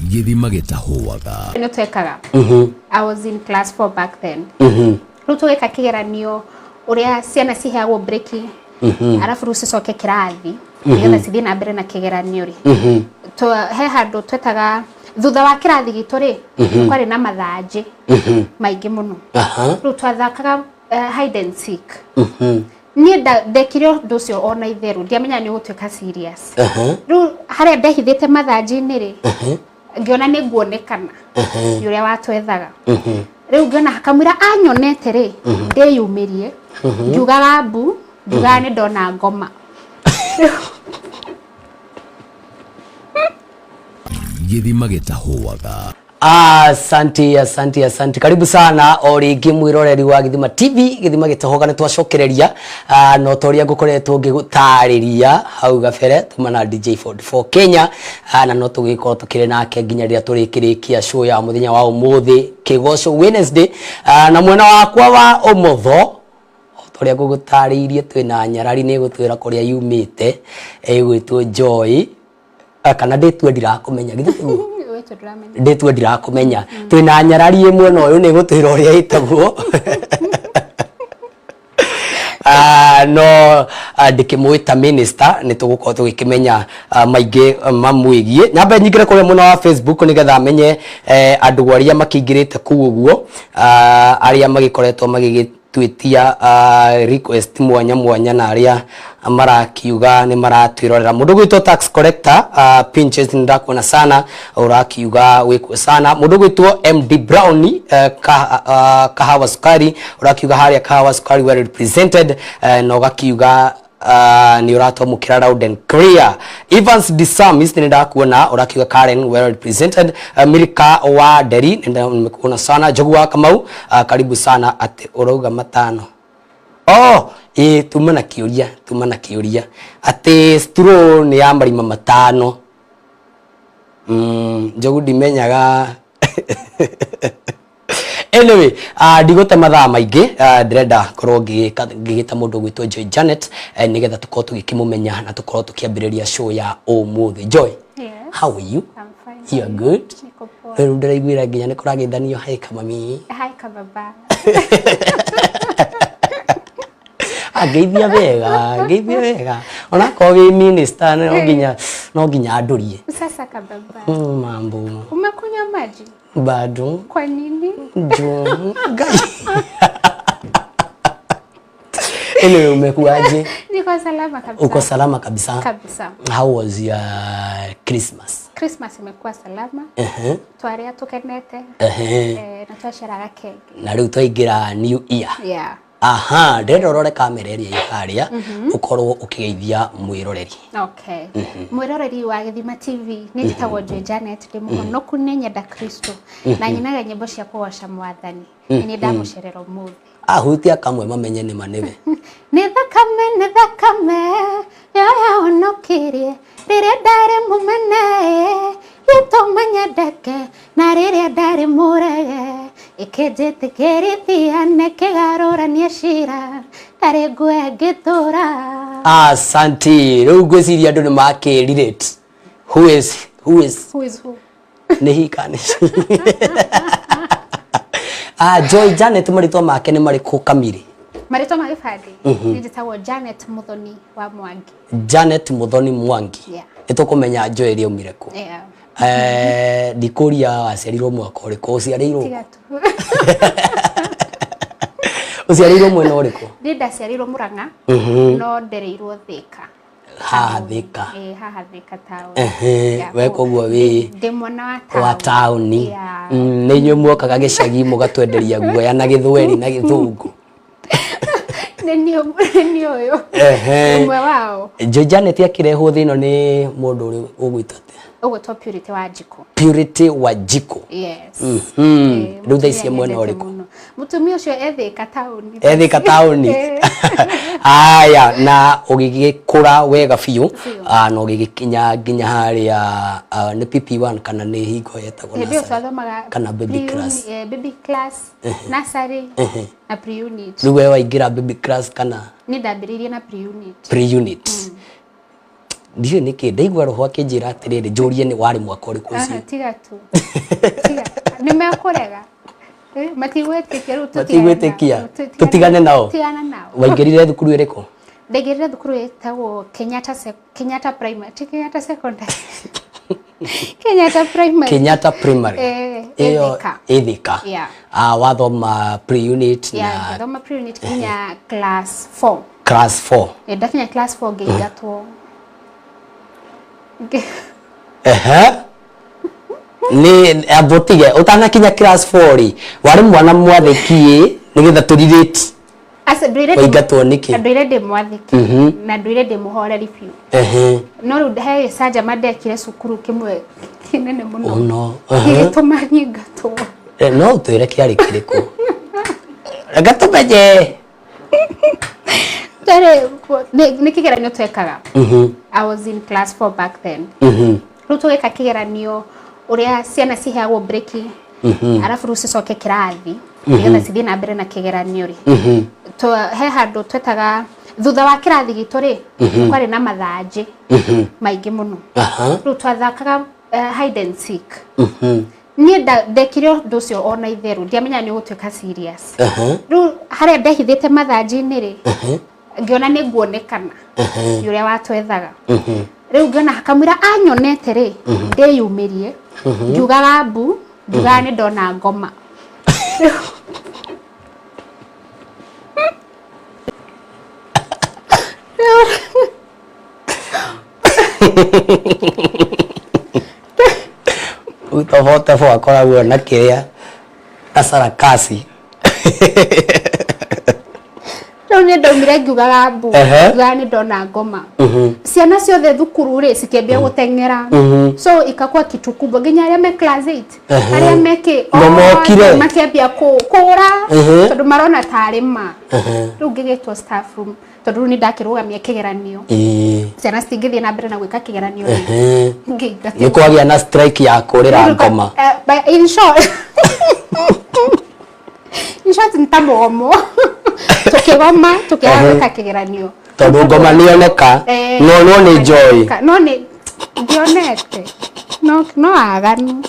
githima gitahuaga no twekaga I was in class 4 back then ruto weka kigeranio uria ciana ciheagwo break arafu rucio coke kirathi nigetha cithi na mbere na kigeranio ri to he handu twetaga thutha wa kirathi gitu ri kwari na mathanji maingi muno ru twathakaga hide and seek ni ndekire nducio ona itheru ndiamenya ni gutweka serious ru haria ndehithite mathanji-ini ri ngiona ni nguonekana yuria watwethaga riu ngiona hakamwira anyonete ri ndiyumirie ngiugaga mbu ngiugaga ni ndona ngoma githima gitahuaga. Asante. Karibu sana oringi mwiroreri wa Githima TV. Githima gitahoga ni twacokereria no toria ngukoretwo ngigutariria hau gabere tumana DJ44 Kenya na no tugikorwo tukire nake nginya rĩa turikirikia show ya muthenya wa umuthi Kigoco Wednesday na mwena wakwa wa umotho toria ngugutaririe twina nyarari ni gutwira kuria yumite gwitwo Joy kana nditwe ndirakumenya githimo nditwe ndirakumenya twina nyarari imwe no uyu ni gutwira uria itagwo no ndikimwita minister ni tugukorwo tugikimenya maingi mamwigie nyambe nyingire kuri muno wa Facebook nigetha amenye andu aria makingirite kuguo aria magikoretwo magigitwitia request mwanya na aria marakiuga ni maratwirorera mundu gwitwo tax collector pinches ndakona sana urakiuga wikwe sana mundu gwitwo MD Brown kahawa sukari urakiuga haria kahawa sukari well represented no gakiuga ni urato mukira round and clear Evans Disamis ni ndakuona urakiuga Karen well represented Mirika wa Deri nimekuona sana Jogwa Kamau karibu sana ati urauga matano tumana kiuria ati stro ni ya marima matano Jogu dimenyaga anyway ndigote mathaa maingi ndirenda korwo ngigita mundu gwitwo Joy Janet nigetha tukorwo tugikimumenya na tukorwo tukiambiriria show ya umuthi Joy. Yes. How are you? I'm fine. You are good? Wewe ndiraiguira nginya ni kuragithanio hai kamami. Hai kababa. Geithia wega ona ko wi minister no nginya andurie Sasa kababa mambo umekunywa maji bado kwa nini gai Ele umekuaje? Niko salama kabisa. Uko salama kabisa? Kabisa. How was your Christmas? Christmas imekuwa salama. Twaria tukenete. Na twasharaga keki. Na riu twaingira New Year. Yeah. Aha, ndero rore kamera iri haria ukorwo ukigeithia mwiroreri. Okay. Mwiroreri wa Githima TV ni njitagwo Joy Janet ndi muhonoku ni nyenda Kristo na nyinaga nyimbo cia kugoca Mwathani ni ndamucerera umuthi. Hutia kamwe mamenye ni manebe. Ni thakame ya honokirie rire ndari mumene yitomanya ndeke na rire ndari murege ikijitikerithia nekigarurania cira ndari ngwe ngitura. Asante. Riu ngwiciria andu ni makirelate. Who is who? Ni hikani. Joy Janet maritwa make ni mariku kamiri. Maritwa magifadi ni njitagwo Janet Muthoni wa Mwangi. Janet Muthoni Mwangi. Yeah. Itukumenya Joy ri umire ku. Yeah. Dikuria wacerirwo mwaka uriku uciarirwo. Tigatu. Uciarirwo mwena uriku? Ndida ciarirwo Murang'a no ndereirwo Thika. Thika. Haha Thika town. We koguo wi ndi mwana wa town. Ni nyu mwokaga gicagi mugatwenderia guoya na githweri na githungu. Ni oyo. Umwe wao. Joy Janet akirehwo thino ni mundu uri ugwitate. Ugwitwo Purity wa Jiko. Purity wa Jiko. Yes. Riu thaicie mwena uriku? Mutumia ucio Thika town. Thika town. Aya na ugigikura wega biu na ugigikinya nginya haria ni PP1 kana ni hingo yetagwo na kana baby class. Baby class, nursery na pre-unit. Riu waingira baby class kana ni ndambiririe na pre-unit. Pre-unit. ndiyo niki ndaigua roho akinjira atiriri njurie ni wari mwaka uriku ucio tiga tu tiga nimekorega matigwetikia tutigane nao tigana nao waingirire thukuru iriku ndaingirire thukuru etagwo Kenyatta primary Kenyatta secondary Kenyatta primary Ithika wathoma pre-unit na wathoma pre-unit kinya class 4 ndakinya class 4 ngeigatwo ni abotige utana kinya class 4 wari mwana mwathiki nigetha turirite asa ndwire waigatwo niki ndwire de mwathiki na ndwire de muhoreri piu no ru he saja madekire cukuru kimwe kinene muno no gituma nyigatwo no twire kiari kiriku gatumeje tare ni kigeranio twekaga I was in class 4 back then ruto weka kigeranio uria ciana ciheagwo breki arafu rucicoke kirathi nigetha cithie na mbere na kigeranio ri to he handu twetaga thutha wa kirathi gitu ri kwari na mathanji maingi muno ru twathakaga hide and seek ni ndekire undu ucio ona itheru ndiamenya ni gutwika serious ru haria ndehithite mathanji-ini ri ngiona ni nguonekana yuria watwethaga riu ngiona hakamwira anyonete ri ndeyumirie ngiugaga mbu ngiugaga ni ndona ngoma utovote fo akoragwo na kiria asarakasi riu ni ndaumire ngiugaga mbu ngiugaga ni ndona ngoma ciana ciothe thukuru ri cikiambia guteng'era so ikakwa kitu kubwa nginya aria me class 8 aria meke makiambia kura tondu marona tarima riu ngigitwo staff room tondu ni ndakirugamia kigeranio ciana citingithie na mbere na gwika kigeranio ni kwagia na strike ya kurira ngoma in short ntamomo tukigoma tukiaga kigeranio tondu ngoma nioneka no ni joy no ni ndionete no aganu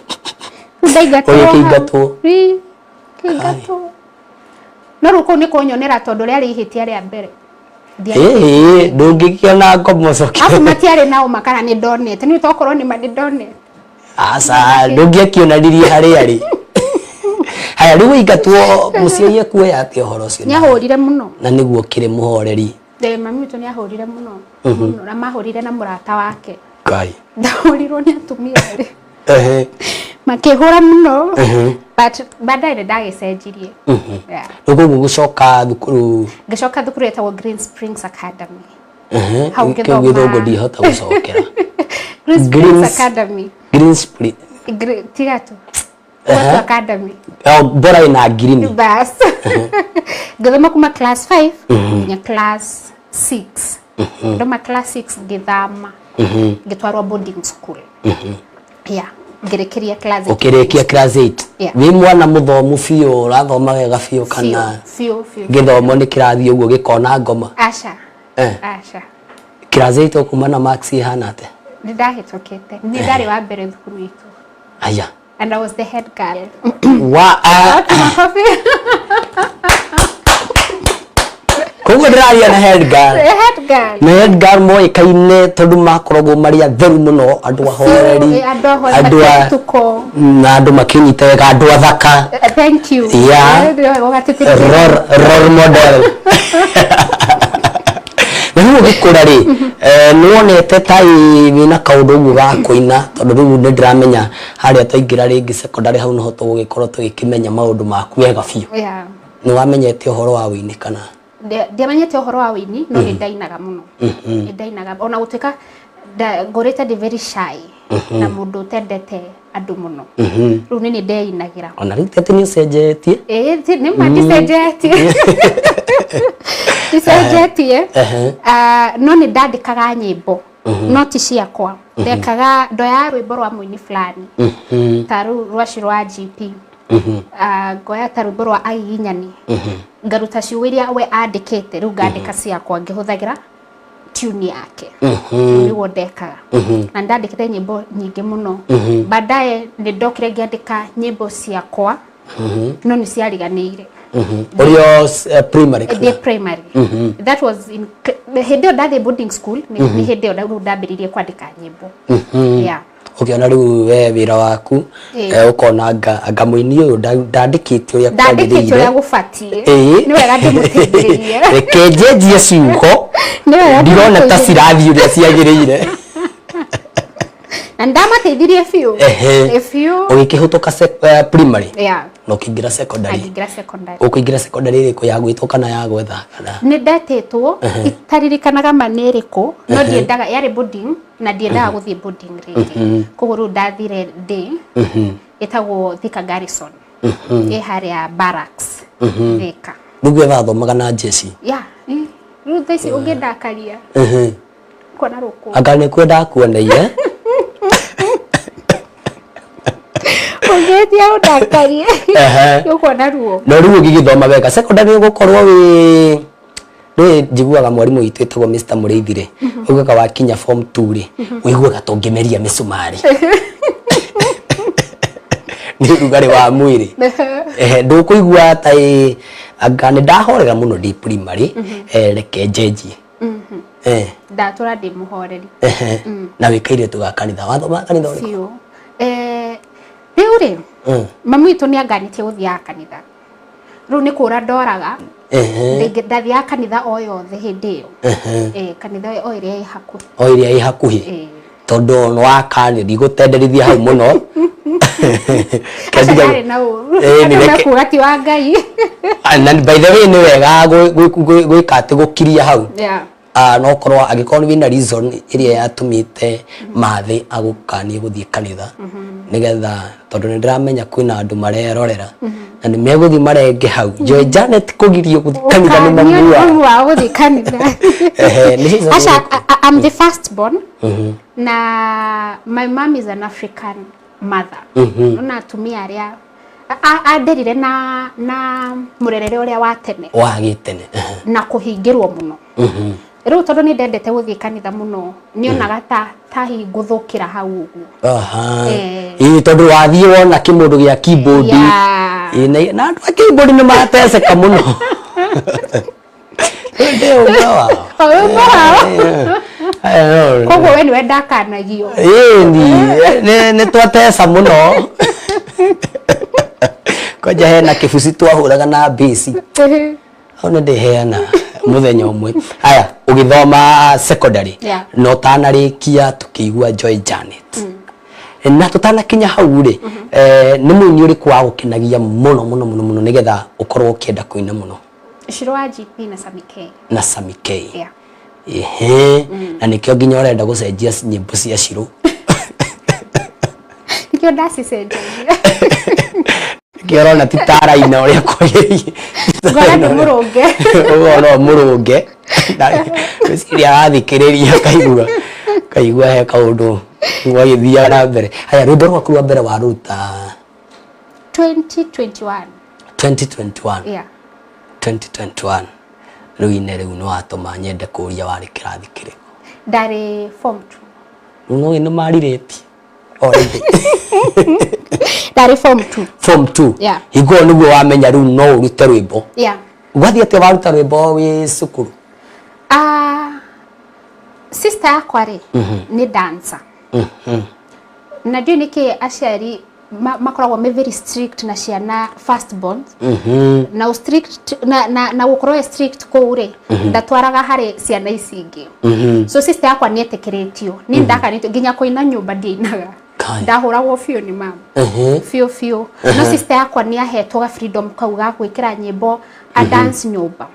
ndaigatwo kigatwo no ruko ni kunyonera tondu ria rihitia ria mbere ndungikiona ngoma cokia afu matiare nao makana ni ndonete ni tokorwo ni ndonete asa ndungikiona riri hari haya riu igatwo muciarie kuoya ati horo ucio ni ahurire muno na niguo kire muhoreri mami witu ni ahurire muno na mahurire na murata wake kai ndahurirwo ni atumia ri makihura muno but baadaye ndagicenjirie rugo gucoka thukuru ngicoka thukuru etagwo Green Springs Academy hau ngithoma ndihota gucokera Green Academy Green Springs tigatu What academy? Bora ina green. Bas. Ngithoma kuma class 5 nya class 6. Ndoma class 6 ngithama. Ngitwarwa boarding school. Yeah. Ngirekeria class 8. Ukirekia class 8. Wi mwana muthomu fiyo rathoma wega fiyo kana. Fiyo. Ngithomo ni kirathi uguo gikona ngoma. Asha. Asha. Class 8 kuma na maxi hana ate. Ndahitokete. Ni ndari wa mbere thukuru itu. Aya. And I was the head girl. Kogo ndiraria na head girl. Head girl. Na head girl mo ikaine tondu makoragwo mari atheru muno andu ahoreri. Andu tuko. Na andu makinyite wega andu athaka. Thank you. Yeah. Role model. Niyo gikura ri nuonete tai wina kaundu ugu ga kuina tondu riu ni ndiramenya haria twaingira ringi secondary hau no hoto gugikorwo tugikimenya maundu maku wega fiu. Yeah. Ni wamenyete uhoro wa wini kana? Ndiamenyete uhoro wa wini no ni ndainaga muno. Ndainaga ona gutuika ngorete de very shy na mundu tendete andu muno. Riu ni ndeinagira. Ona riu tete ni ucenjetie? Ni maticenjetie. Ticenjetie. No ni ndandikaga nyimbo. No ti ciakwa. Ndekaga ndoya rwimbo rwa muini fulani. Taru rwaci rwa GP. Ngoya ta rwimbo rwa Agiginyani. Ngaruta ciugo iria we andikite riu ngandika ciakwa ngihuthagira tune yake niguo ndekaga na ndandikire nyimbo nyingi muno baadaye ndokire ngiandika nyimbo ciakwa no ni ciariganire primary primary that was in hede ndathi boarding school ni hede ndambiririe kwandika nyimbo yeah ukiona riu we wira waku ukona anga muini uyu ndandikite uria gufatie ni wega ndimuteithĩrĩrie rekenjejie ciugo ndirona ta cirathi uria ciagirĩire na ndamateithirie fiu ugikihutuka primary yeah no kingira secondary ukuingira secondary iriku ya gwitwo kana ya gwetha kana ni ndetetwo itaririkanaga maniriku no ndiendaga yari boarding na ndiendaga guthie boarding ringi kuguru ndathire day etagwo Thika Garrison haria barracks Thika ndugu bathomaga na jeshi yeah riu theci ungindakaria kona ruku anga ni kwenda kuoneire Ungetia udakarie yuko na ruo no ruo gigithoma wega secondary gukorwo wi njiguaga mwarimu witu etagwo Mr Mureithire ugoka wakinya form 2 ri uiguaga tongemeria misumari ni rugari wa mwiri ndukuigua tai anga ni ndahorera muno ndi primary reke njenjie ndatura ndi muhoreri na wikaire tugakanitha wathoma kanitha uri Riu mamu itu ni anganitie guthia kanitha riu ni kura ndoraga ndathia kanitha o yothe hindi iyo kanitha o iria i hakuhi tondu no wakani ndigutenderithia hau muno kandi na ni kuga ti wa Ngai and by the way ni wega gwikate gukiria hau no korwa agikorwo wina reason iria yatumite mathi agukanie guthie kanitha nigetha tondu ndiramenya kwina andu marerorera na ni meguthi marenge hau Joy Janet kugirio guthie kanitha ni mamu wa guthie kanitha Asha I'm the first born na my mom is an African mother na atumia aria anderire na murerere uria wa tene na kuhingirwo muno riu tondu ni ndendete guthie kanitha muno nionaga ta hinguthukira hau uguo tondu wathie wona kimundu gia keyboard na andu a keyboard ni mateseka muno ndio ngawa koguo we niwe ndakanagio ni twatesa muno koja hena kibuci twahuraga na bisi ona ndiheana muthenya umwe haya ugithoma secondary no tanarikia tukiigua Joy Janet na tutana kinya hau ri ni muini uri kwa gukinagia muno nigetha ukorwo ukienda kuina muno Shiro wa GP na Samike na nikio nginya urenda gucenjia nyimbo cia Shiro nikio ndacicenjia Kiorona titara ina uria kwagiriye ngora ni murunge no murunge wiciria athikiriria kaigua he kaundu ngwagithia na mbere haya rwimbo rwaku rwa mbere waruta 2021 yeah 2021 ruine riu no atoma nyende kuria wari kirathi kiriko ndari form 2 no ino marireti already ndari form 2 yeah igwo niguo wamenya riu no urute rwimbo yeah gwathie ate waruta rwimbo wi cukuru sister yakwa ri ni dancer na ndio niki aciari makoragwo me very strict na ciana first born na strict na gukorwo strict ko uri ndatwaraga hari ciana ici ingi so sister yakwa ni etekeretio ni ndakanitio nginya kuina nyumba ndiinaga ndahuragwo fio ni mama fio no sister yakwa ni ahetwo ga freedom kauga gwikira nyimbo a dance nyumba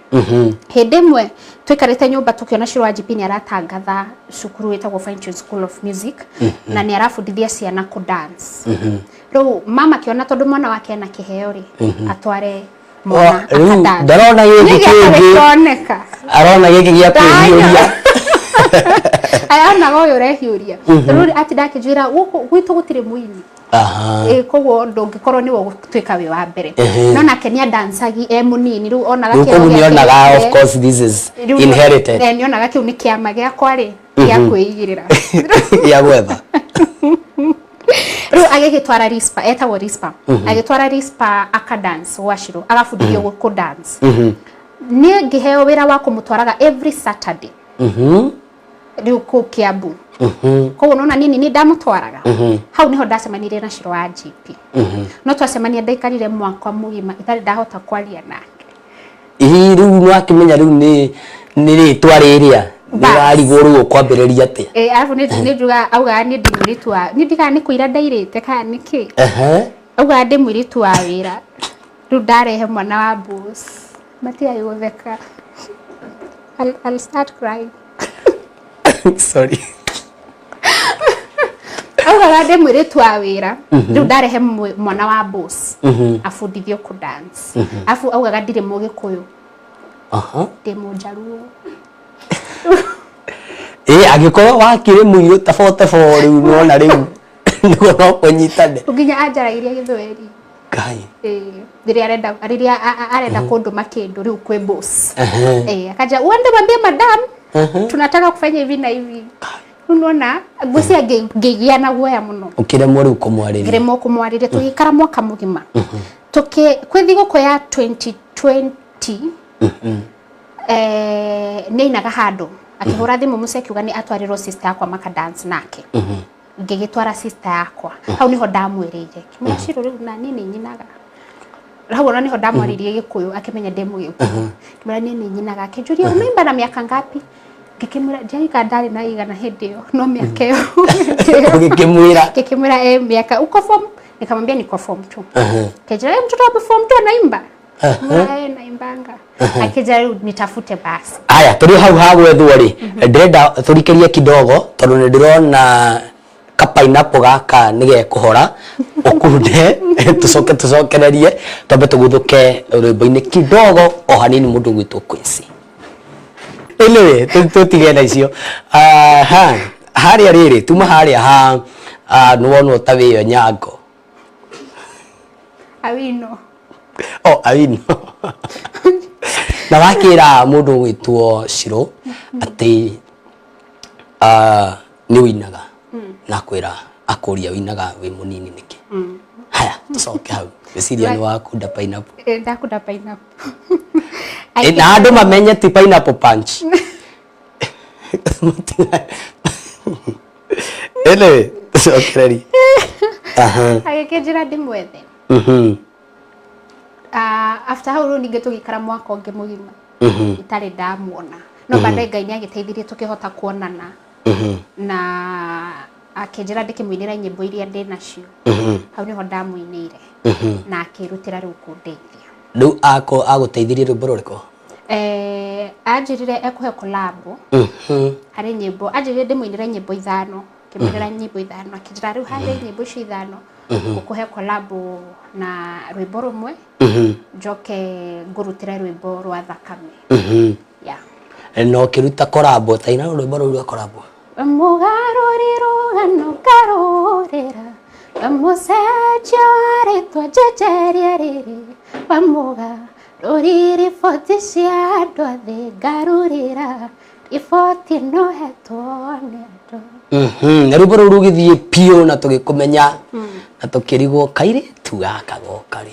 hende mwe twikarite nyumba tukiona Shiro wa GP ni aratangatha cukuru etagwo Fine School of Music na ni arafundithia ciana ku dance ro mama kiona tondu mwana wake na kiheo ri atware mwana akadance ndarona giki arona giki gia kuhiuria ayana go yore hiuria ro ati ndakijwira gwitu gutire muini koguo ndũngĩkorwo nĩwe gũtuĩka wĩ wa mbere no nake nĩ dancagi munini rĩu onaga kĩo of course this is inherited nĩonaga kĩu nĩ kĩama gĩakwa rĩ gĩa kwĩigĩrĩra ya gwetha rĩu agĩgĩtwara rispa etagwo rispa agĩtwara rispa akadance gwacirũ agabundithio gũkũ dance nĩ ngĩheo wĩra wa kũmũtwaraga every Saturday rĩu kũ Kiambu koguo nona nini nĩ ndamũtwaraga hau niho ndacemanirie na Shiro wa GP no twacemania ndaikarire mwaka mũgima itarĩ ndahota kwaria nake rĩu no akĩmenya rĩu nĩ rĩtwa rĩrĩa ndĩrarigũrwo kwambĩrĩria atĩa arabu nĩ njuga augaga nĩ ndĩ mũirĩtu wa nĩ ndigaga nĩ kũira ndairĩte kana nĩkĩ augaga ndĩ mũirĩtu wa wĩra rĩu ndarehe mwana wa boss matigai gũtheka I'll start crying sorry augaga ndĩ mũirĩtu wa wĩra rĩu ndarehe mwana wa boss abundithio ku dance afu augaga ndirĩ mũgĩkũyũ ndĩ mũnjaruo agĩkorwo wakĩrĩ mũirũ tabote rĩu nona rĩu nĩguo no kũnyitane nginya anjaragĩria gĩthweri Kai rĩrĩa arenda kũndũma kĩndũ rĩu kwĩ boss akaja uende mwambie madam tunataka kufanya hivi na hivi unaona ngwĩcia ngĩgĩa na guoya mũno ũkĩremwo rĩu kũmwarĩria ngĩremwo kũmwarĩria tũgĩikara mwaka mũgima kwĩ thigũkũ ya 2020 nĩainaga handũ akĩhũra thimũ mũciĩ akiuga nĩ atwarirwo sister yakwa maka dance nake ngĩgĩtwara sister yakwa hau niho ndamwĩrĩire kimwaciro rĩu na niĩ nĩ nyinaga hau ona niho ndamwaririe Gĩkũyũ akĩmenya ndĩ Mũgĩkũyũ kimwĩra niĩ nĩ nyinaga akĩnjũria unaimba na mĩaka ngapi ngĩkĩmwĩra njarika ndarĩ na igana hĩndĩ ĩyo no mĩaka ĩyo ngĩkĩmwĩra mĩaka uko form nikamwambia niko form 2 kejera mtoto wa form 2 anaimba naimbanga akija nitafute basi aya turi hau hagwethwo ri ndĩrenda tũrikĩrie kidogo tondũ nĩ ndĩrona ka pineapple gaka nĩge kũhora ũkunde tucokererie twambe tũguthũke rwĩmbo-inĩ kidogo o hanini mũndũ gwitũ Quincy anyway tũtige na icio harĩa rĩrĩ tuma harĩa ha nĩwona ta wĩyo nyango Awino Awino na wakĩra mũndũ gwitwo Shiro atĩ nĩ wĩinaga na kwĩra akũria wĩinaga wĩ mũnini nĩkĩ haya tũcoke hau gĩciria nĩ wakunda pineapple ndakunda pineapple na andũ mamenye ti pineapple punch ele tũcokererie agĩkĩnjĩra ndĩmwethe after how rĩu ningĩ tũgĩikara mwaka ũngĩ mũgima itarĩ ndamuona no baadaye Ngai nĩagĩteithirie tũkĩhota kuonana na akĩnjĩra ndĩkĩmũinĩra nyĩmbo iria ndĩ nacio hau nĩho ndamũinĩire na akĩrutĩra rĩu kũndeithia rĩu agũteithirie rwĩmbo rũrĩkũ anjĩrire ekũhe collab harĩ nyĩmbo anjĩrire ndĩmũinĩre nyĩmbo 5 kĩmũinĩra nyĩmbo 5 akĩnjĩra rĩu harĩ nyĩmbo icio 5 ũkũhe collab na rwĩmbo rũmwe njoke ngũrutĩre rwĩmbo rwa thakame no kĩruta collab ta ina rwĩmbo rũu rwa collab mũgarũrĩrwo nũkarũrĩra mũcenjia rĩtwa njenjeria rĩrĩ mũgarũrĩrĩ boti cia andũ athĩ ngarũrĩra iboti no hetwo nĩ andũ na rwĩmbo rũu rũgĩthiĩ piũ na tũgĩkũmenya na tũkĩrigwo kairĩtu gaka goka rĩ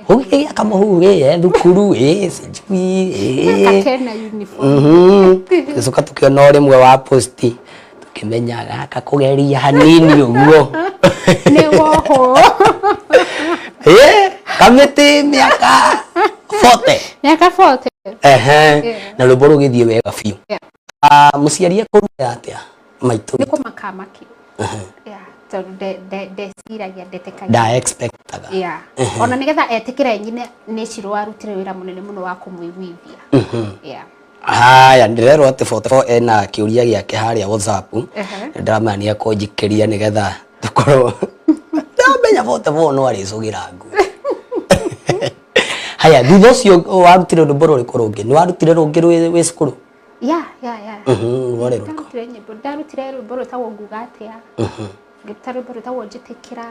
ũgĩgĩa kamũhugĩ thukuru sijui kakena uniform gĩcoka tũkĩona rĩmwe wa posti tũkĩmenya gaka kũgeria hanini ũguo nĩ woho kamĩtĩ mĩaka 40 na rwĩmbo rũgĩthiĩ wega biũ mũciari akũruta atĩa maitũ nĩ kũmakamaki tondũ ndeciragia ndetĩkagia nda expectaga ona nĩgetha etĩkĩre nyine nĩ Shiro arutire wĩra mũnene mũno wa kũmũiguithia haya ndĩrerwo atĩ 44 ena kĩũria gĩake harĩa WhatsApp ndamania kũnjikĩria nĩgetha tũkorwo ndamenya 44 no arĩcũgĩra nguo haya thutha ũcio warutire rwĩmbo rũrĩkũ rũngĩ nĩ warutire rũngĩ wĩ cukuru ndarutire nyĩmbo rwĩtagwo nguga atĩa Gitari bari tawo jitikira.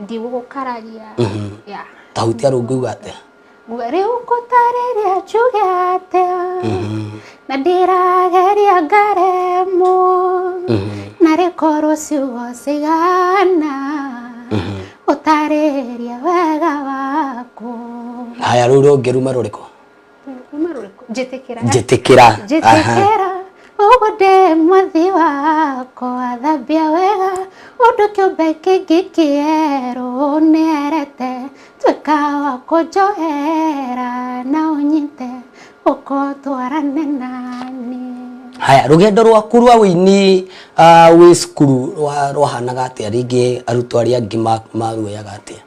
Ndi gukararia. Yeah. Tauti arungu ate. Ngwere ukotareria chugate. Na ndirageria ngaremo. Na rekoro sigo sigana. Otareria wega wako. Haya ruru ngeruma ruriko. Jitikira. Jitikira. Ugode mwathi wako athabia wega undu kiumbe kingi kieru nierete twika wa kunjohera na unyite ukotwarane nani. Haya rugendo rwaku rwa wini wi cukuru rwahanaga atia ringi arutwo aria angi maruoyaga atia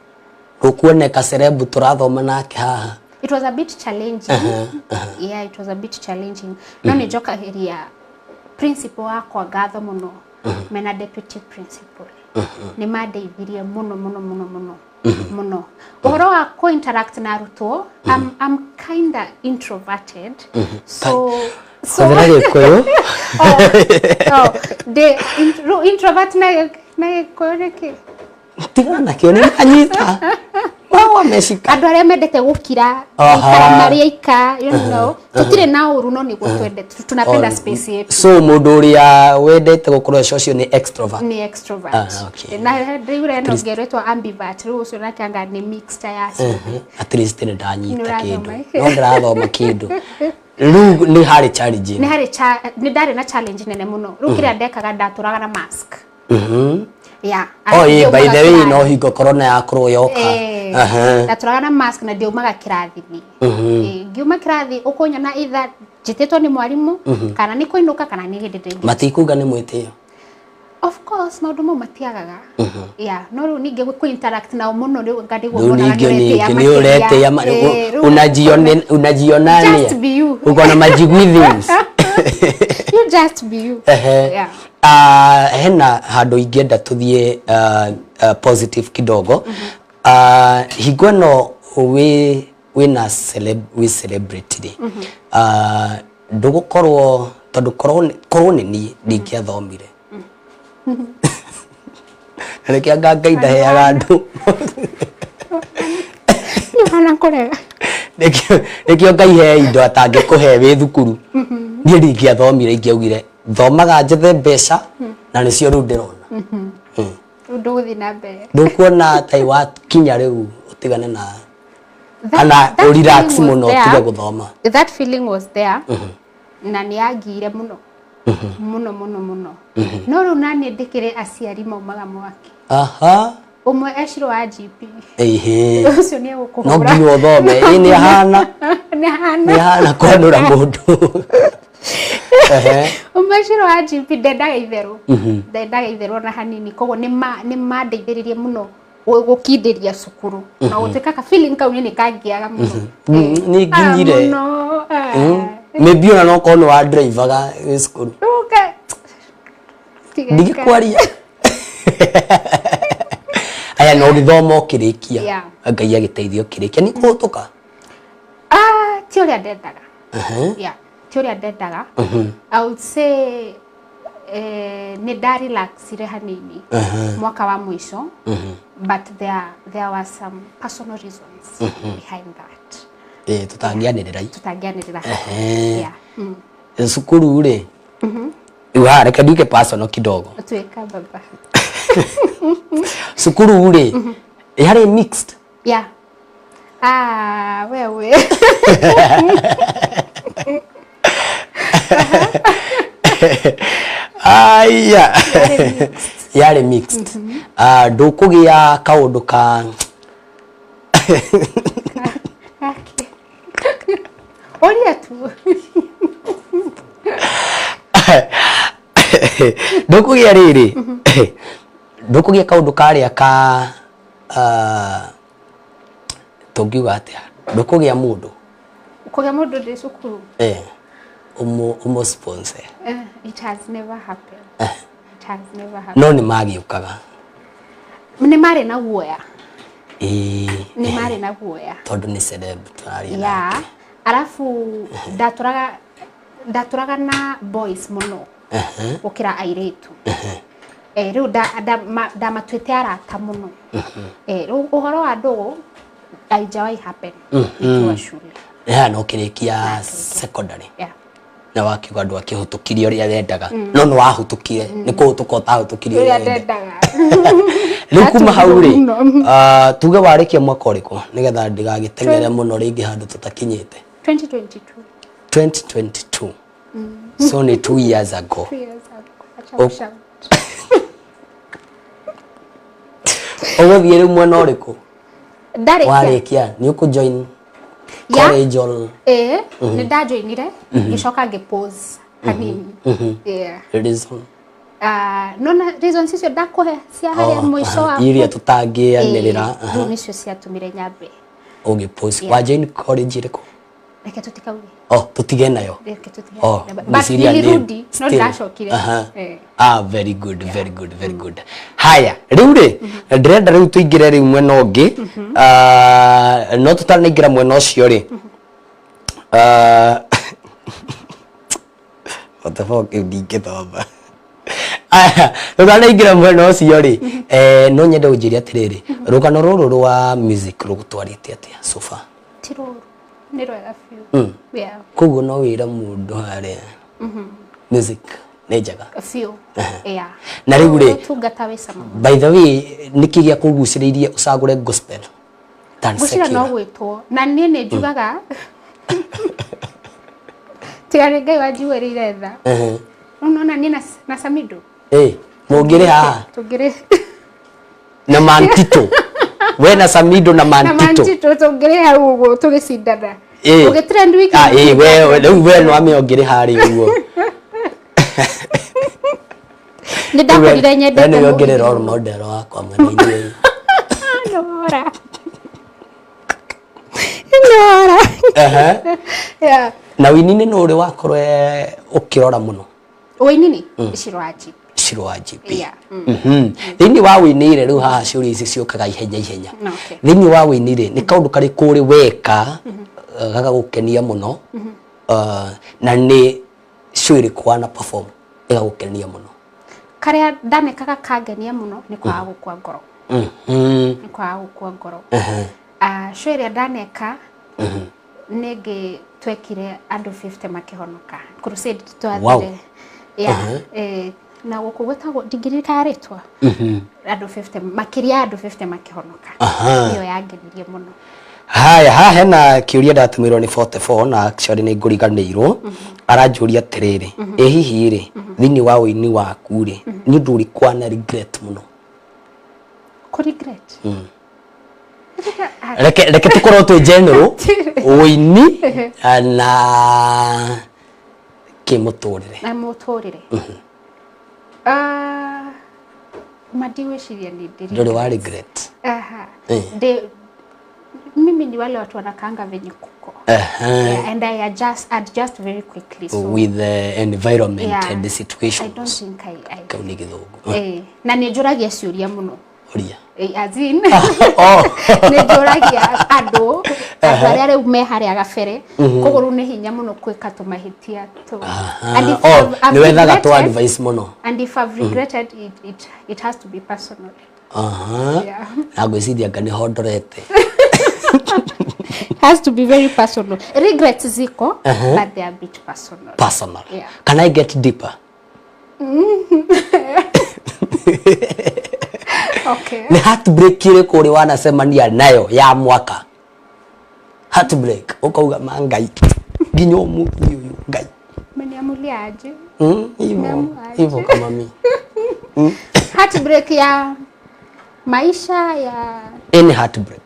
rukuoneka cerebu turathoma nake haha? It was a bit challenging. Yeah, it was a bit challenging. No ni joka area principal wako gatho muno. Mena deputy principal. Ni madeithirie muno. Muno. Uhoro wa ko interact na arutwo, I'm kinda introverted. So the introvert na koreke. Tigana kio ni anyita. Mawa meshika. Andu aria mendete gukira, ikara mariaika, you know. Tutire na uru no niguo twendete. Tunapenda space yetu. So mundu uria wendete gukorwo social ni extrovert. Ni extrovert. Okay. Na ndiure no ngeretwa ambivert. Ucio na kanga ni mixture ya ciothe. At least ni ndanyita kindu. No ndirathoma kindu. Riu ni hari challenge. Ni ndari na challenge nene muno. Riu kiria ndekaga ndaturaga na mask. Yeah. Oh yeah, by the way no hingo corona ya kuru yoka. Ndaturaga na mask na ndiumaga kirathi-ini. Ngiuma kirathi ukunyona either jitetwo ni mwarimu kana ni kuinuka kana ni gindete. Matikuga ni mwitio. Of course no ndumo matiagaga. Yeah, no ru ninge ku interact na muno ri ngadi gubona ni urete ya unajiona ni. Just be you. Uko na magic things. You just be you. Yeah. Hena handu ingenda tuthie positive kidogo. Higwano we na celebrity. Ndugukorwo tondu korwo ni ndingiathomire. Reke ngaida heaga andu. Hana kurega. Rekio ngai he indo atangikuhe wi thukuru. Ni ndingiathomire ingiaugire thomaga njethe mbeca na nicio ru ndirona. Nduguthi na mbere. Ndukuona tai wa kinya riu utigane na ana relax muno tiga guthoma. That feeling was there. Na ni agire muno. Muno. No ru nani ndikire aciari maumaga mwaki. Umwe eshiro wa GP. Ucio ni gukuhura. No nginya uthome. Ni hana. Ni hana kwanura mundu. Umashiro wa GP ndendaga itheru na hanini koguo ni mandeithiririe muno gukindiria cukuru na gutika ka feeling kau ni kangiaga muno ni nginyire maybe ona no kono wa driverga cukuru ndigikwaria aya no githomo kirikia ngai agiteithio kirikia ni kutuka ti uria ndendaga yeah Choria ndendaga. I would say ni dari relaxire hanini mwaka wa mwisho but there were some personal reasons behind that. Tutangianirira yeah. Cukuru ri iwa reka ndike personal kidogo tuweka baba. Cukuru ri yari mixed. Yeah. Wewe. Aya yari mixed. Ndukugia kaundu ka oria tu ndukugia riri ndukugia kaundu karia ka tungiuga atia ndukugia mundu ndi cukuru umo sponsor. It has never happened. It has never happened. No ni magiukaga. Ni mari na guoya. Ni mari na guoya. Tondu ni celeb tari. Yeah. Alafu ndaturaga na boys muno. Ukira airetu. riu da matuite arata muno riu uhoro wa ndugu aijawahi happen nikiwa shule no kirikia secondary na wakiuga andu akihutukirie uria yendaga no no wahutukire ni kuhutuka utahutukirie uria yendaga riu kuma hau ri tuge warikia mwaka uriku nigetha ndigagitengere muno ringi handu tutakinyite 2022 so ni 2 years ago ogothie riu mwena uriku warikia ni ukujoin college all ni ndajoinire gicoka ngipose hanini reason nona reasons icio ndakuhe cia haria mwisho wa iria tutangianirira nicio ciatumire nyambe ugipose wa join college iriku reke tutikauge tutige nayo reke tutige but nilirudi no ndacokire very good very good very good haya riu ri ndirenda riu tuingire riu mwena ungi no tutanaingira mwena ucio ri what the fuck ndingithomba aya tutanaingira mwena ucio ri no nyende unjiri atiriri rugano ruru rwa music rugutwarite atia so far tiruru ni rwega fiu kuguo no wira mundu haria music nejaga fiu na riu ri tungata wisa by the way niki gya kuguciririe usagure gospel gucira no gwitwo na nie ne njugaga tiare ngai wanjuwerire tha unaona ni na samido mugire ha tugire na mantito we na samido na mantito tugire ha ugo tugicindana ugitrend wiki we no amiongire hari ugo ni ndakurire nyende ni yongire role model wakwa mwena-ini nora na winini no uri wakorwe ukirora muno winini Shiro wa GP thini wa winire riu haha ciuri ici ciukaga ihenya thini wa winire ni kaundu kari kuri weka gaga gukenia muno na ni ciuri kwana perform ega gukenia muno karia ndanekaga kangenia muno ni kwa gukwa ngoro ni kwa gukwa ngoro ciuri ndaneka nege twekire andu 50 makihonoka crusade twathire na gukugwetagwo ndingirika aritwa andu 50 makiria andu 50 makihonoka iyo yangenirie muno haya haha na kiuria ndatumirwo ni 44 na actually ni nguriganirwo aranjuria atiriri hihi ri thini wa wini waku ri ni nduri kwana regret muno ku regret reke tukorwo tu general wini na kimuturire na muturire madiweshiria ni ndiri wa regret mimi ni wale watu wanakaanga venye kuko and I adjust very quickly so with the environment and the situations I don't think I kauni githugu na ni njuragia ciuria muno uria azin ni njuragia andu aria riu me haria gabere koguru ni hinya muno kwika tumahitia tu and ni wethaga tu advice muno and if I've regretted it has to be personal na gwiciria ngani hondorete has to be very personal. Regrets ziko, but they are a bit personal. Can I get deeper? Okay. Ni heartbreak ile kuri wanasemania nayo ya mwaka. Heartbreak. Ukauga mangai. Ginyomu yuyu ngai. Meniamulia aje? Hivyo kama mimi. Heartbreak ya maisha ya any heartbreak.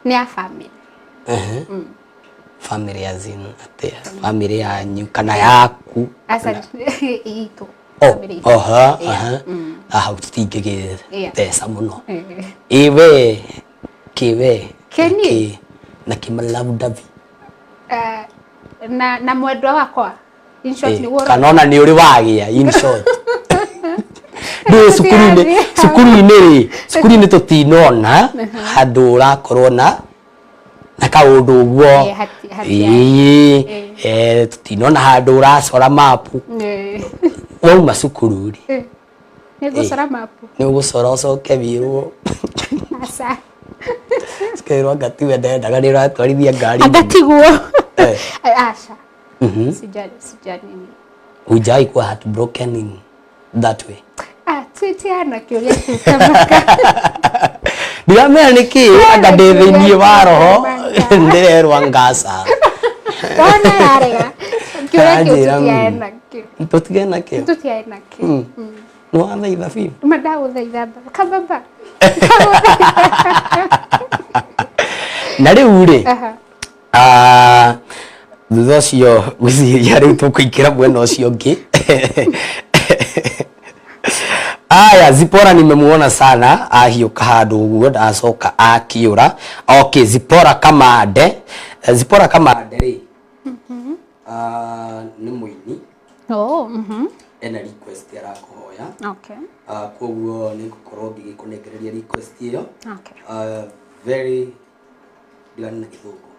Ni a family. Family azin ate family yanyu kana yaku. Asa ito. Tutigege tesa muno. Iwe kiwe Keni na kimalavu davi. Na mwendwa wakwa in short ni woro. Kanona ni uri wagia in short. Ndio sukuru ni tutinona hadura corona na kaundu guo tutinona hadura sora mapu wauma cukuru ri nigucora mapu nigucora ucoke biru asa skero ngatiwe ndendaga ni uratwarithia ngari agatigwo asha sijani ujai kuwa heartbroken in that way twitiana kiuria tukamaka ndiramenya niki anga ndithinie wa roho ndirerwa ngasa wana yarega kiuria tutiana tutiana kio no athaitha biũ madagũthaitha kababa na rĩu rĩ thutha ũcio gwĩciria rĩu tũkũingĩra mwena ũcio ũngĩ aya Zipora nimemuona sana ahiũka handũ ũguo ndacoka akiũra. Okay, Zipora Kamande rĩ nĩ mũini ena request arakuhoya. Okay. Koguo nĩ ngũkorwo ngĩgĩkũnengereria request ĩyo. Okay. Very gana gĩthũngũ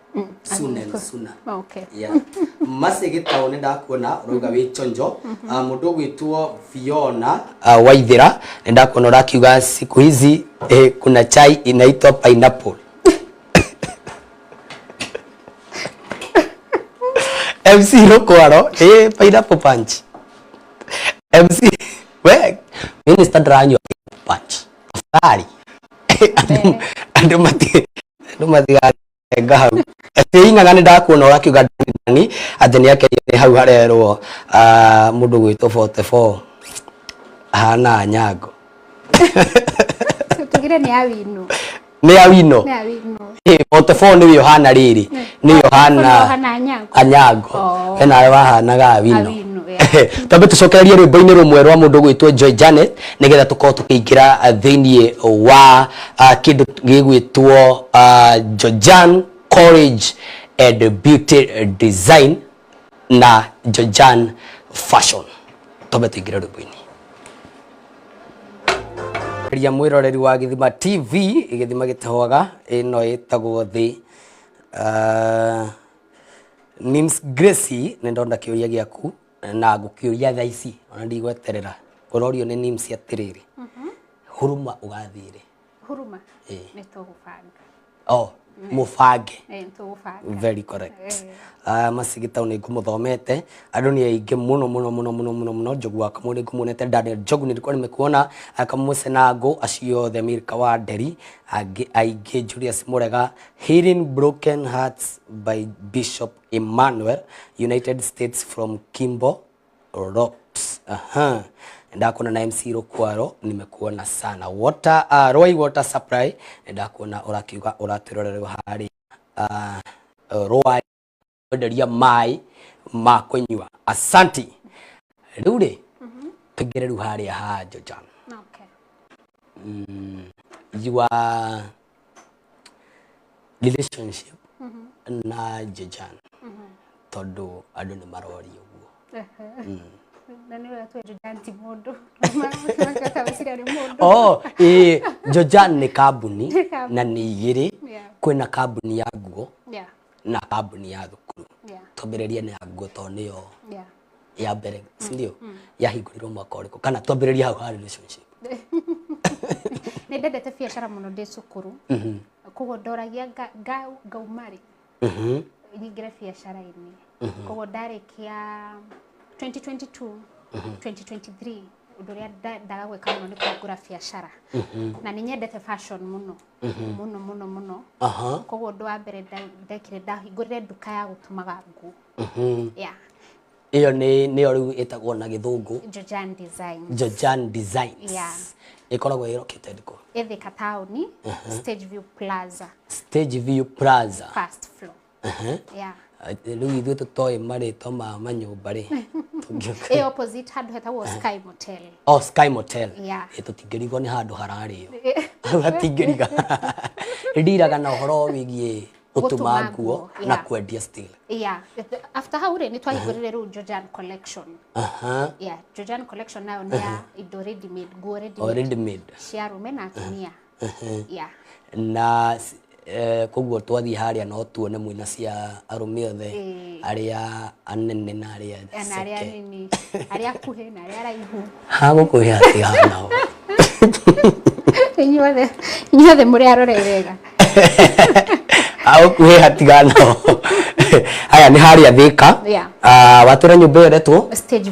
suna. Okay. Yeah. Masegitao nĩ ndakuona ũrauga wĩ chonjo. Mũndũ gwĩtwo Fiona Waithira nĩ ndakuona ũrakiuga siku hizi kuna chai inaitwa pineapple. MC Lokwaro pineapple punch. MC we minister dranyo punch. Afari. Ando mati ngahau. Inga ngane ndakuona ũrakiuga ndani atĩ nĩ akenye hau harerwo mũndũ gwĩtwo 44 hana nyango. Tugire ni awino. Ni awino. 44 nĩ Yohana rĩrĩ. Nĩ Yohana Anyango. Ena wahanaga awino. Tambe tucokererie rwĩmbo-inĩ rũmwe rwa mũndũ gwĩtwo Joy Janet nĩgetha tũkorwo tũkĩingĩra thĩinĩ wa kĩndũ gĩgwĩtwo Jojan College and Beauty Design na Jojan Fashion. Tambe tuingĩre rwĩmbo-inĩ. Ria mwĩroreri wa Gĩthima TV Gĩthima gĩtahwaga ĩno ĩtagwo thĩ. Nims Gracie nĩndona kĩũria gĩaku na ngũkĩũria thaa ici ona ndigweterera ũrorio nĩ Nims atĩrĩrĩ huruma ũgathire huruma nĩ tũgũbanga mũbange tũgũbanga very correct. Masigitao nĩ ngũmũthomete andũ nĩ aingĩ mũno Njogu wa Kamau nĩ ngũmuonete Daniel Njogu nilikuwa nimekuona Kamuse Nango acio othe Mirka wa Nderi aingĩ Julius Murega Healing Broken Hearts by Bishop Emmanuel United States from Kimbo Ropes. Ndakuona na MC Rokwaro nimekuona sana Roy Water Supply ndakuona ũrakiuga ũratwĩrorerwo harĩ Roy nderia mai ma kũnyua. Asanti. Rĩu rĩ tũngĩre rĩu harĩa ha Jojan. Okay. Your relationship na Jojan tondũ andũ nĩ marori ũguo. Na nĩ wewe tu Jojan ti mũndũ. Jojan nĩ kambuni na nĩ igĩrĩ. Kwĩna kambuni ya nguo na kambuni ya thukuru. Twambĩrĩrie na nguo tondũ nĩyo ya mbere, si ndio? Yahingũrirwo mwaka ũrĩkũ kana twambĩrĩrie hau ha relationship? Nĩ ndendete biacara mũno ndĩ cukuru. Koguo ndoragia ngaumari. Nyingĩre biacara-inĩ. Koguo ndarĩkia 2022 2023 ũndũ ũrĩa ndaga gwĩka mũno nĩ kũgũra biacara. Na nĩ nyendete fashion mũno. Mũno. Koguo ũndũ wa mbere ndekire ndahingũrire nduka ya gũtumaga nguo. Iyo nĩyo rĩu ĩtagwo na gĩthũngũ Jojan Design. Ĩkoragwo ĩrokete ndĩkũ? Ithika taũni Stage View Plaza first floor. Rĩu ithuĩ tũtoĩ marĩtwa ma manyũmba rĩ opposite handũ hetagwo Sky Motel. Sky Motel. Tũtingĩrigwo nĩ handũ hararĩo hatingĩriga. Ndiraga na ũhoro wĩgiĩ gũtuma nguo na kwendia still. After hau rĩ nĩ twahingũrire rĩu Jojan Collection. Jojan Collection nayo nĩ ya indo ready made, nguo ready made cia arũme na atumia. Na koguo twathi haria no tuone mwina cia arume othe aria anene na aria anini aria kuhe na aria raihu ha gukuhe ati hanao inyuothe muri arorerega gukuhe hatigano aya ni haria Thika watwira nyumba iretwo Stage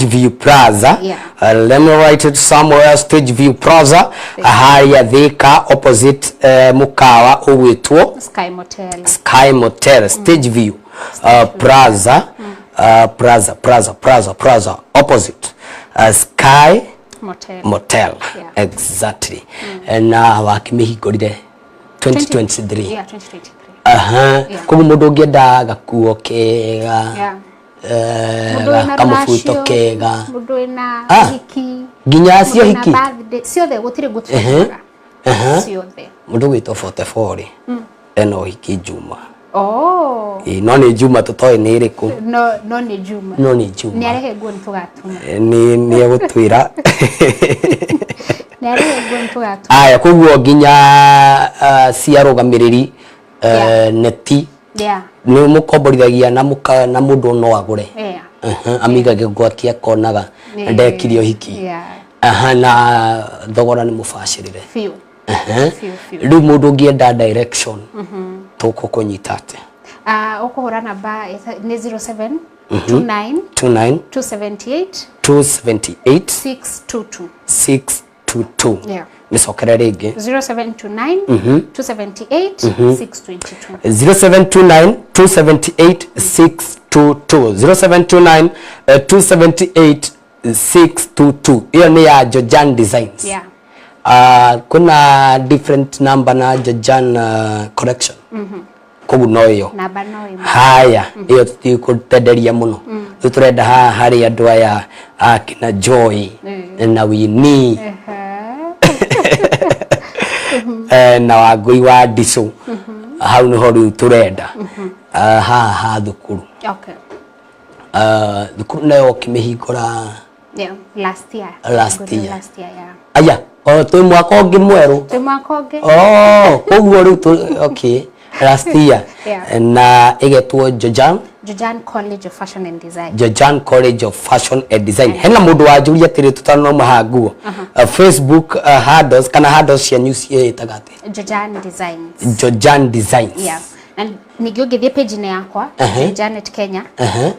View Plaza let me write it somewhere Stage View Plaza haria Thika opposite mukawa ugwitwo Sky Motel Stage View Plaza Plaza opposite Sky Motel exactly na wakimihingurire 2023 yeah 2023 koguo mundu ungienda gakuo kega kamubuto kega mundu ina hiki nginya cio hiki ciothe gutire gutiraga ciothe mundu gwitwo 44 eno hiki Juma no ni Juma tutoe ni iriku no ni Juma ni arehe nguo nitugatuma ni egutwira ni arehe nguo nitugatuma aya koguo nginya ciarugamiriri neti ni mukomborithagia na mundu no agure amigage gwaki akonaga ndekirio hiki na thogora ni mubashirire fiu riu mundu ngienda direction tukukunyita ate ukuhura namba ni 07 29 278 622 nisokere ringi 0729 278 622 0729 278 622 0729 278 622 hiyo ni ya Jojan Designs kuna different number na Jojan collection koguo no yo namba no yo haya iyo tutikutenderia muno turenda hari andu aya akina Joy na Winnie na Wangui wa Ndicu hau niho riu turenda ha thukuru thukuru nayo kimihingura last year aya twi mwaka ungi mweru koguo riu okay last year na igetwo Jojan College of Fashion and Design Jojan College of Fashion and Design hena mundu wanjuria tiri tutano mahanguo Facebook handles kana handles cia news yetagate Jojan Designs and nigiogethi page ni yakwa Janet Kenya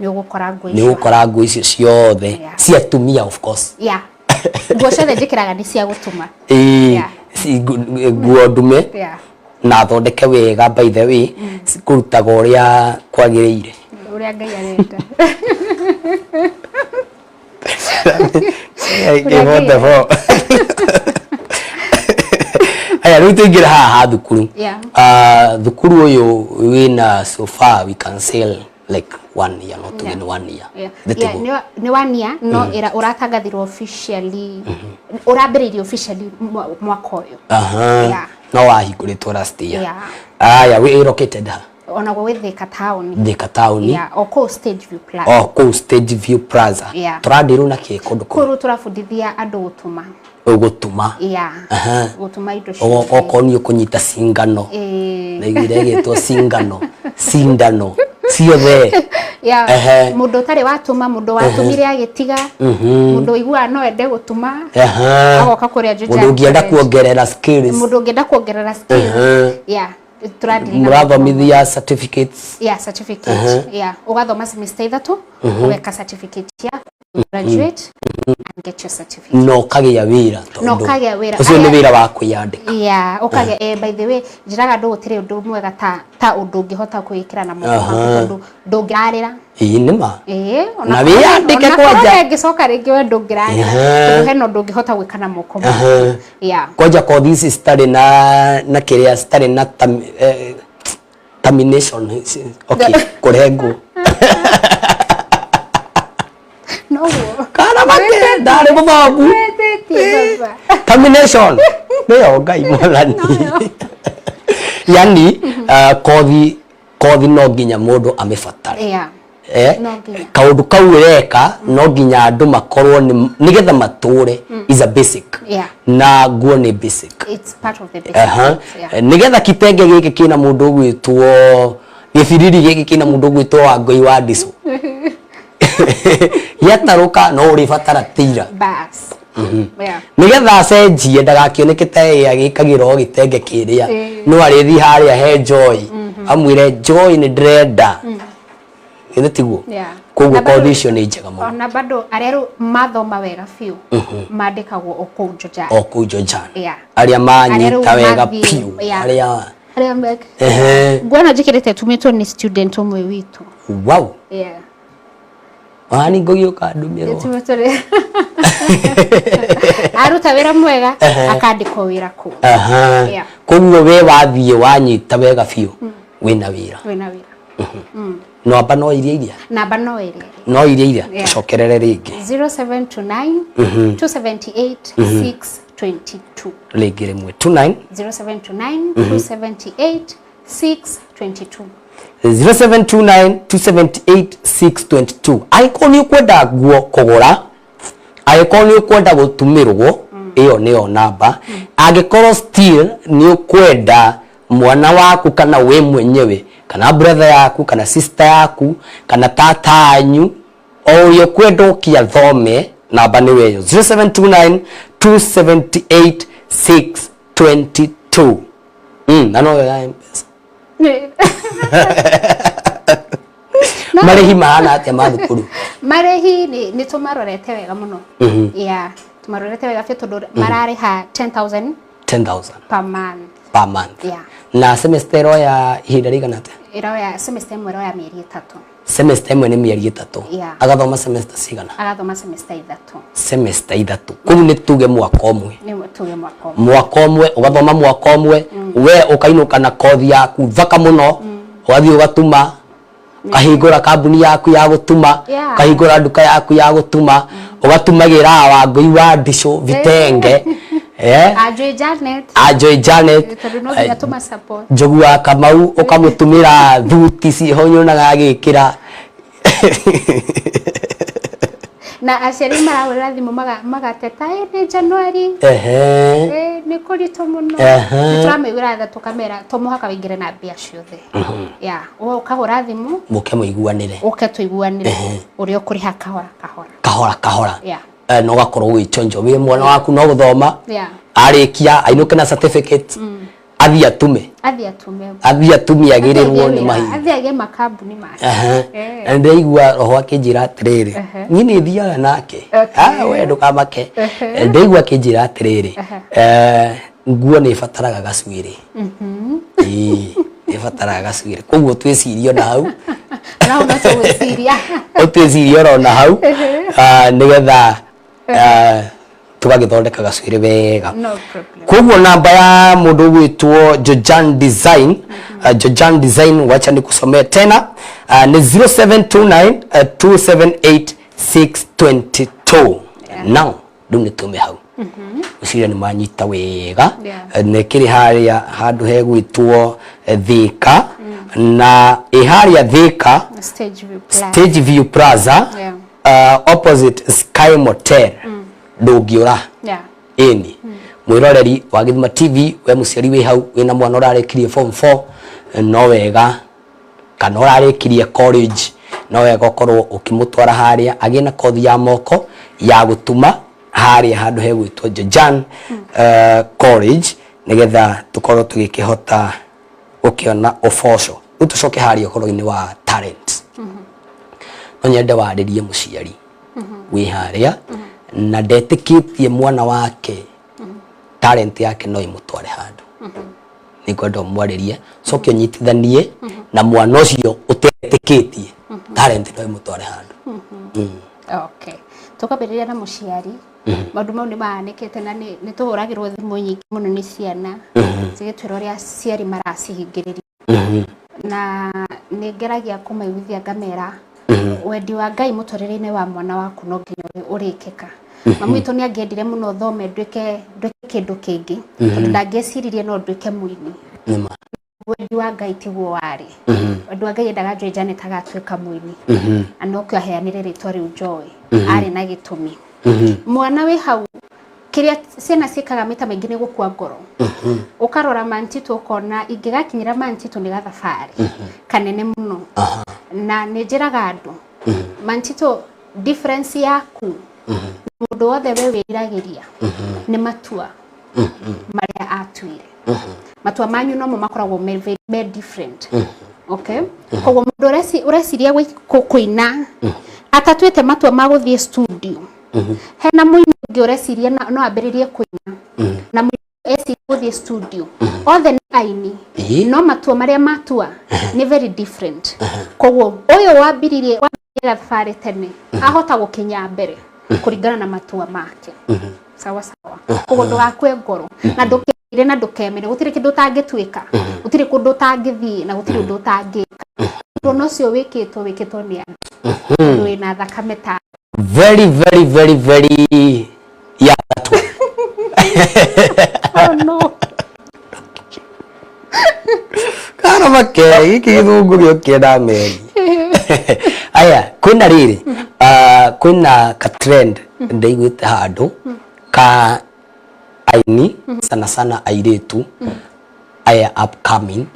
ni ugukora nguo icio ciothe cia tumia of course nguo ciothe njikiraga ni cia gutuma nguo ndume na thondeke wega by the way kurutaga uria kwagiriire uria Ngai arenda aya riu tuingira haha thukuru thukuru uyu wina so far we can sell like 1 year not even 1 year ni 1 year no era uratangathirwo officially urambiririo officially mwaka uyu no wahingũrĩtwo last year aya we located ha ona gwe Thika town o Stage View Plaza tũrandirwo na kĩ kũndũ turabundithia andũ gũtuma gũtuma indo okonio kunyita singano na igire gĩtwo sindano ciothe mundu utari watuma mundu watumire agitiga mundu igua no ende gutuma agoka kuria Jojan mundu ngienda kuongerera skills murathomithia certificates ugathoma semester 3 ugeka certificate ya graduate and get your certificate no kagia wira ucio ni wira wa kwiyandika ukagia by the way njiraga ndu gutire undu mwega ta undu ngihota kwikira na moko ndungirarira inima na wiyandike kwanja ngicoka ringi we ndungirarira heno ndungihota gwika na moko kwanja ko this study na kiria study na termination okay kurengo no kana make ndari muthogu termination no Ngai molani yani kothi no nginya mundu amefatara kaundu kau reka no nginya andu makorwo nigetha mature is a basic na nguo ni basic, it's part of the basic. Nigetha kitenge giki kina mundu gwitwo gibiriri giki kina mundu gwitwo Wangui wa Ndicu yataruka no uri fatara tira bas nigetha acenjie ndagakionekete agikagiro gitenge kiria no arithi haria he Joy amwire Joy ni ndrenda ine tiguo koguo condition ni njega muno na bado areru mathoma wega fiu mandikagwo oku Jojan aria manyita wega piu aria mek ngwana jikirete tumetwo ni student umwe witu wow ani ngogioka ndumiro tumetore aruta wira mwega akandiko wira ku koguo we wathie wanyita wega fiu wina wira no aba no iria namba no iria no iria cokerere ringi 0729 278 622 ringi rimwe 29 0729 278 622 0729 278 622 aiko ni ukwenda nguo kugura aiko ni ukwenda gutumirwo iyo niyo namba agikorwo still ni ukwenda mwana waku kana we mwenyewe kana brother yaku kana sister yaku kana tata anyu o yo kwenda kia thome namba ni weyo 0729 278 622 nano ya mpesa marehi mahana atia mathukuru marehi ni tumarorete wega muno tumarorete wega fyo tondu marareha 10,000 per month na semester ya ihinda rigana atia ya semester imwe ya mieri 3 semester imwe ni mieri 3 agathoma semester cigana agathoma semester 3 semester 3 kugu ni tuge mwaka omwe mwaka omwe ugathoma mwaka omwe we ukainuka na kothi yaku thaka muno wathi ugatuma kahingura kambuni yaku ya gutuma kahingura nduka yaku ya gutuma ugatumagira Wangui wa Ndicu vitenge Ajoy Janet Njogu wa Kamau ukamutumira thuti ciho nyonaga agikira na aciari marahurira thimu magateta ni January ni kurito muno turamegura tha tukamera tumuhaka wingire na mbia ciothe ukahura thimu muke muiguanire uri ukuriha kahora no gakorwo wichonjo wi mwana waku no guthoma arikia ainuke na certificate athia atume agirirwo ni mahi athia makambuni make ndeigua roho akinjira atiriri nyini thiaga nake we ndukamake ndeigua akinjira atiriri nguo ni fataraga gacwiri ifataraga gacwiri koguo twicirio na hau na una twiciria twicirio na hau nigetha tugagithondeka gacwiri wega koguo namba ya mundu gwitwo Jojan Design Jojan Design wacha nikusomea tena ni 0729 278 622 now dunge tume hau ucira ni manyita wega nekiri haria handu he gwitwo Thika na iharia Thika Stage View Plaza opposite Sky Motel ndugiura ini mwiroreri wa Githima TV we muciari wi hau wina mwana urarekirie form 4 no wega kana urarekirie college no wega ukorwo ukimutwara haria agina kothi ya moko ya gutuma haria handu he gwitwo Jojan college nigetha tukorwo tugikihota ukiona ufoco utucoke haria ukorwo-ini wa talent no nyende waririe muciari wi haria na ndetikitie mwana wake talent yake no imutware handu nikwenda mwaririe coke nyitithanie na mwana ucio utetikitie talent no imutware handu okay tukabiriria na muciari maundu mau ni maanekete na ni tuhuragirwo thimu nyingi muno ni ciana cigitwira uria ciari maracihingiriria na ningeragia kumaiguithia ngamera wendi wa Ngai mutorere-ini wa mwana waku no nginya urikika mamu itu ni angiendire muno thome ndwike kindu kingi tondu ndangeciririe no ndwike muini wendi wa Ngai tiguo wari wendi wa Ngai endaga Joy Janet agatuika muini anokio aheanire ritwa riu Joy ari na gitumi mwana we hau kiria ciana ciikaga mita maingi ni gukua ngoro ukarora mantito ukona ingigakinyira mantito ni gathabari kanene muno na nejiraga andu mantito difference yaku mundu wothe we wiragiria ni matua maria atuire matua manyu no makoragwo very different okay koguo mundu ureciria kuina atatuite matua ma guthie studio hena muini ungi ureciria no ambiririe kuina na muini eci guthie studio othe ni aini no matua maria matua ni very different koguo uyu wambiririe thabari tene ahota gukinya mbere kuringana na matua make sawa sawa koguo ndugakue ngoro na ndukire na ndukemere gutire kindu tangituika gutire kundu tangithii na gutire undu tangika ndono cio wikitwo ni andu wina thakame ta very ya tatu oh no kana make iki githungu gio kienda meri aya kuna riri kuna ka trend ndaiguite handu ka aini sana airetu aya upcoming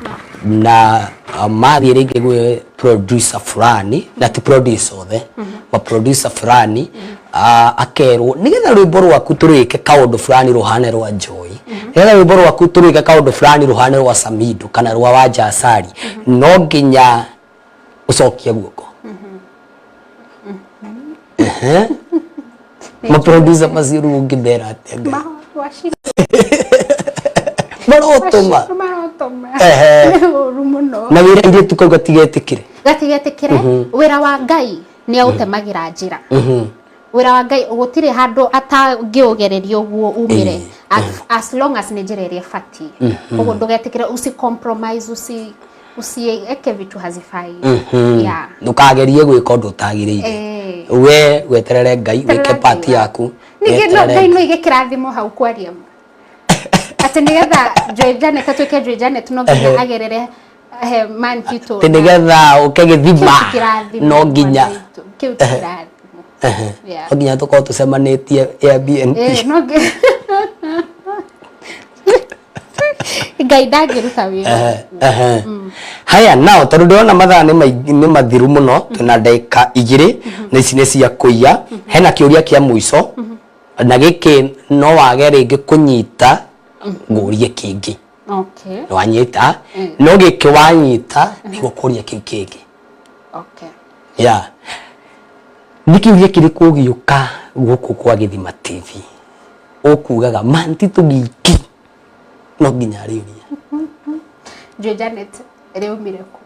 na mathi ringi gwe producer fulani na ti producer othe ma producer fulani akerwo nigetha rwimbo rwaku turike kaundu fulani ruhane rwa Joy nigetha rwimbo rwaku turike kaundu fulani ruhane rwa Samido kana rwa Wanja Asali no nginya ucokie guoko ma producer maziru ngibera atenga marotoma na wira indi tukauga tigetikire wira wa Ngai ni autemagira njira wira wa Ngai gutire handu atangiugererio guo umire as long as ni njira iria fati uguo ndugetikire usi compromise usieke vitu hazifai ya ndukagerie gwika undu utagirire we weterere Ngai wike party yaku nigeno Ngai no igekirathimo hau kwaria ati nigetha Joy Janet atuike Joy Janet no nginya agerere mantito nigetha ukegithima no nginya nginya tuko tusemanitie Airbnb Ngai ndagiruta wira haya nao tondu ndona mathaa ni mathiru muno tuna ndagika 2 na ici ni cia kuiya hena kiuria kia muico na giki no wage ringi kunyita ngurie kingi okay wanyita no giki wanyita nigo kuria kingi okay ya nikiuria kiriku giuka guku kwa Githima TV ukugaga mantito giki no nginya riuria Joy Janet reo mireko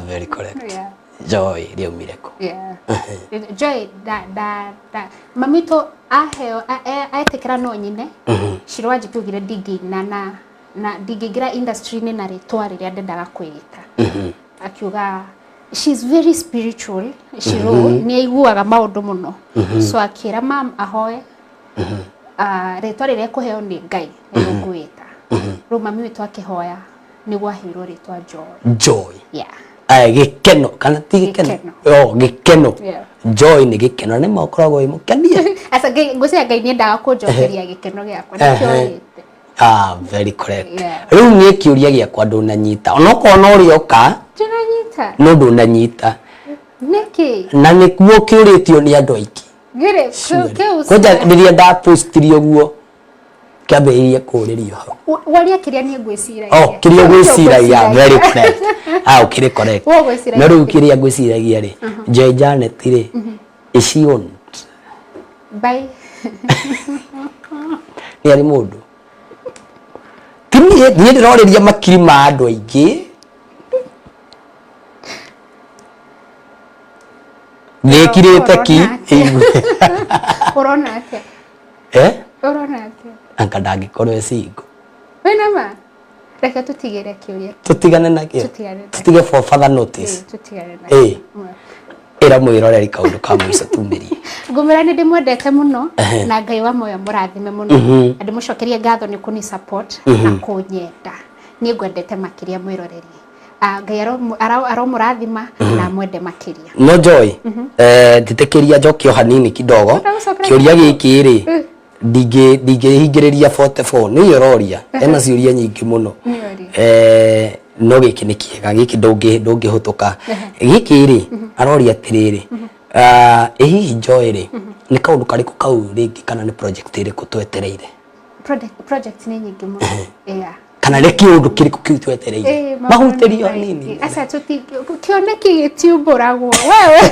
very correct yeah. Joy reo mireko yeah Joy da mamito aheo aetekera no nyine shirwaji tugire digi na digigira industry ni na ritwa riria ndendaga kwita akiuga she's very spiritual shiro ni aiguaga maundu muno so akira mam ahoe ritwa riria kuheo ni Ngai ni gwita ro mami witu akihoya ni gwahiro ritwa Joy yeah gikeno kana ti gikeno gikeno Joy ni gikeno ni makoragwo imukenie asa ngwicira Ngai ni ndaga kunjokeria gikeno giakwa nikio very correct riu ni kiuria giakwa ndunanyita onoko no rioka ndunanyita no ndunanyita niki na nikuo kiuritio ni andu aiki gire koja ndiria nda postirio guo kiambiririe kuririo hau waria kiria ni ngwiciragia kiria ngwiciragia very correct ukiri correct no riu kiria ngwiciragia ri Joy Janet ri is she on bye ni ari mundu timie ni ndiroriria makiri ma andu aingi nekirite ki corona ake corona ake anga ndangikorwo single wena ma reke tutigire kiuria tutigane na kio tutige for further notice tutigane na era mwiroreri kaundu ka muico tumirie ngumira ni ndimwendete muno na Ngai wa moyo murathime muno andu mucokerie ngatho ni kuni support na kunyenda ni ngwendete makiria mwiroreri Ngai aromurathima na mwende makiria no Joy nditekeria njokio hanini kidogo kiuria giki ri ndingihingiriria 44 ni yororia ena ciuria nyingi muno no giki ni kiega giki ndungihutuka giki ri aroria atiriri hihi Joy ri ni kaundu kariku kau ringi kana ni project iriku twetereire project ni nyingi muno kana reki undu kiriku kiu twetereire mahutirio nini asa tuti kioneki YouTube ragwo wewe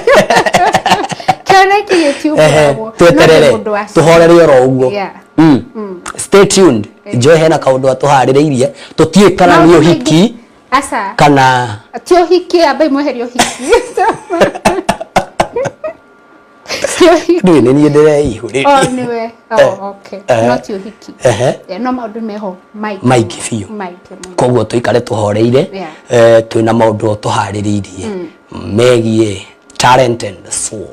kioneki YouTube ragwo tweterere tuhorere oro uguo stay tuned Joy hena kaundu atuhaririirie tutie kana ni uhiki asa kana tio hiki abai mweherio hiki Ndio ni ndire ihuri. Niwe. Okay. Not you hiki. No maundu meho Mike Fio. Koguo tuikare tuhoreire twina maundu tuhaririirie megie talent and soul.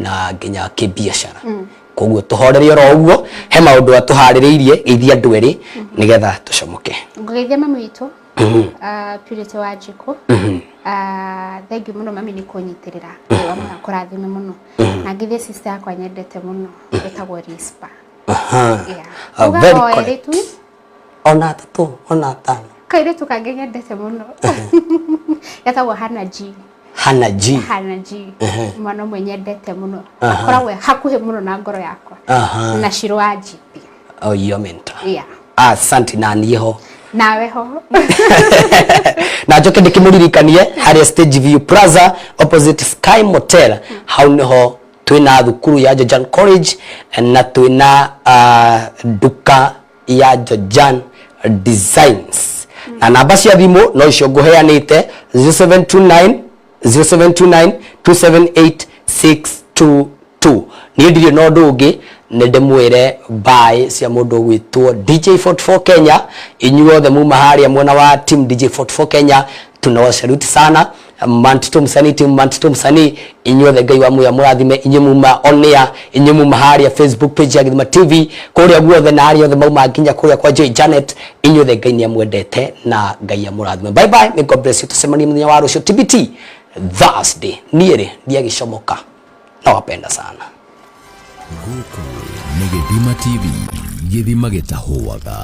Na nginya kibiashara. Koguo tuhorere oro uguo he maundu atuhaririirie geithia andu eri nigetha tucomoke. Ngugeithia mamu witu Purity wa Jiko thank you muno mami ni kunyitirira wa mwana kurathime muno na ngithie sister yakwa nyendete muno etagwo Rispa very correct ona tatu ona tano kaire tukange nyendete muno etagwo Hana G mwana mwenye ndete muno akoragwe hakuhe muno na ngoro yakwa na Shiro wa GP your mentor asante na niho nawe ho na joke ndikimuririkanie hari Stage View Plaza opposite Sky Motel hau niho twina thukuru ya Jojan College na twina duka ya Jojan Designs na namba cia thimu no icio nguheanite 0729 278622 ni ndirio no ndungi nende mwire bye cia mundu gwitwo DJ44 Kenya inyuothe muma haria mwena wa team DJ44 Kenya tunawasaluti sana Mantuto msanii inyuothe Ngai wa muya murathime inyu muma onia inyu muma haria Facebook page ya Githima TV kuria guothe na haria othe mauma nginya kuria kwa Joy Janet inyuothe Ngai ni amwendete na Ngai ya murathime bye bye may God bless you tusemani muthenya wa rucio TBT Thursday niere ndiagicomoka nawapenda sana Guku ni Githima TV Githima gitahuaga.